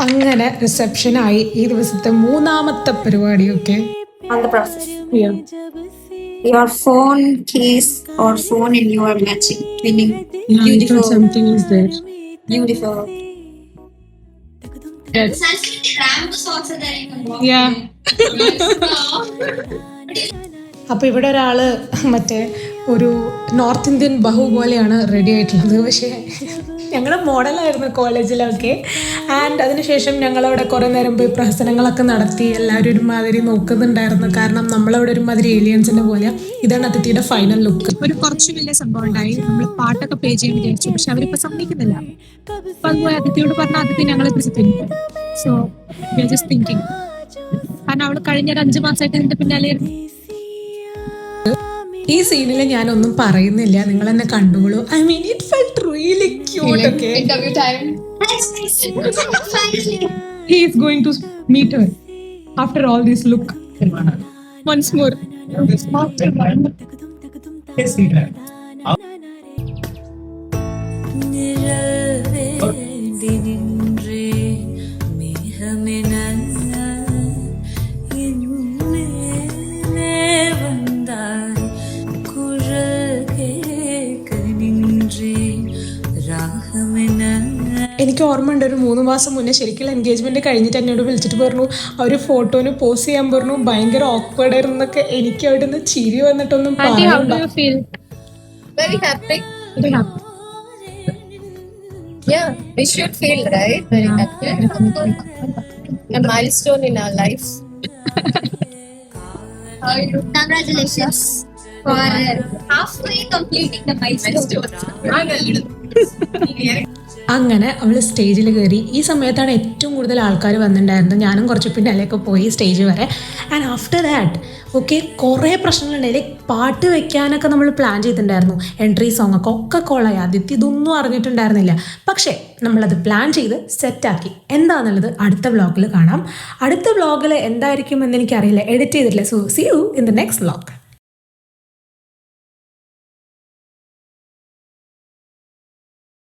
അങ്ങനെ റിസപ്ഷനായി ഈ ദിവസത്തെ മൂന്നാമത്തെ പരിപാടിയൊക്കെ on the process. Yeah. Your phone case or phone and you are matching. Meaning beautiful. Something is there. Beautiful. Yes. Yeah. അപ്പോൾ ഇവിടെ ഒരാൾ മറ്റേ ഒരു നോർത്ത് ഇന്ത്യൻ ബഹു പോലെയാണ് റെഡി ആയിട്ടുള്ളത്. പക്ഷേ ഞങ്ങൾ മോഡലായിരുന്നു കോളേജിലൊക്കെ. ആൻഡ് അതിനുശേഷം ഞങ്ങളവിടെ കുറേ നേരം പോയി പ്രഹസനങ്ങളൊക്കെ നടത്തി. എല്ലാവരും ഒരുമാതിരി നോക്കുന്നുണ്ടായിരുന്നു. കാരണം നമ്മളവിടെ ഒരുമാതിരി ഏലിയൻസിൻ്റെ പോലെ. ഇതാണ് അതിഥിയുടെ ഫൈനൽ ലുക്ക്. ഒരു കുറച്ച് വലിയ സംഭവം ഉണ്ടായി. നമ്മൾ പാട്ടൊക്കെ പേ ചെയ്യാൻ വിചാരിച്ചു, പക്ഷെ അവരിപ്പോൾ സമ്മതിക്കുന്നില്ല. അപ്പം അതുപോലെ അതിഥിയോട് പറഞ്ഞ അതിഥി ഞങ്ങളെ വിളിച്ചിട്ടുണ്ട്. So we are just thinking. കാരണം അവൾ കഴിഞ്ഞ ഒരു 5 മാസമായിട്ട് ഇതിന്റെ പിന്നാലെ. ഈ സീനിൽ ഞാനൊന്നും പറയുന്നില്ല, നിങ്ങൾ എന്നെ കണ്ടോളൂ. I mean it felt really cute. Okay, Interview time. He is going to meet her after all this look once more. എനിക്ക് ഓർമ്മയുണ്ട്, ഒരു 3 മാസം മുന്നേ ശരിക്കും എൻഗേജ്മെന്റ് കഴിഞ്ഞിട്ട് എന്നോട് വിളിച്ചിട്ട് പറഞ്ഞു അവർ ഫോട്ടോന് പോസ് ചെയ്യാൻ പറഞ്ഞു. ഭയങ്കര ഓക്വേർഡ് ആയിരുന്നു എന്നൊക്കെ. എനിക്ക് അവിടെ നിന്ന് ചിരി വന്നിട്ടൊന്നും Auntie, how do you feel? Very happy. Very happy. Yeah, we should feel, right? Very happy. A milestone in our lives. Congratulations for halfway completing the milestone. അങ്ങനെ അവൾ സ്റ്റേജിൽ കയറി. ഈ സമയത്താണ് ഏറ്റവും കൂടുതൽ ആൾക്കാർ വന്നിട്ടുണ്ടായിരുന്നത്. ഞാനും കുറച്ച് പിന്നാലെയൊക്കെ പോയി സ്റ്റേജ് വരെ. ആൻഡ് ആഫ്റ്റർ ദാറ്റ് ഓക്കെ കുറേ പ്രശ്നങ്ങളുണ്ടായി. പാട്ട് വെക്കാനൊക്കെ നമ്മൾ പ്ലാൻ ചെയ്തിട്ടുണ്ടായിരുന്നു. എൻട്രി സോങ് ഒക്കെ കോളായി. ആദിത്യ ഇതൊന്നും അറിഞ്ഞിട്ടുണ്ടായിരുന്നില്ല. പക്ഷേ നമ്മളത് പ്ലാൻ ചെയ്ത് സെറ്റാക്കി. എന്താണെന്നുള്ളത് അടുത്ത വ്ളോഗിൽ കാണാം. അടുത്ത വ്ളോഗിൽ എന്തായിരിക്കും എന്ന് എനിക്കറിയില്ല, എഡിറ്റ് ചെയ്തിട്ടില്ല. So see you in the next vlog.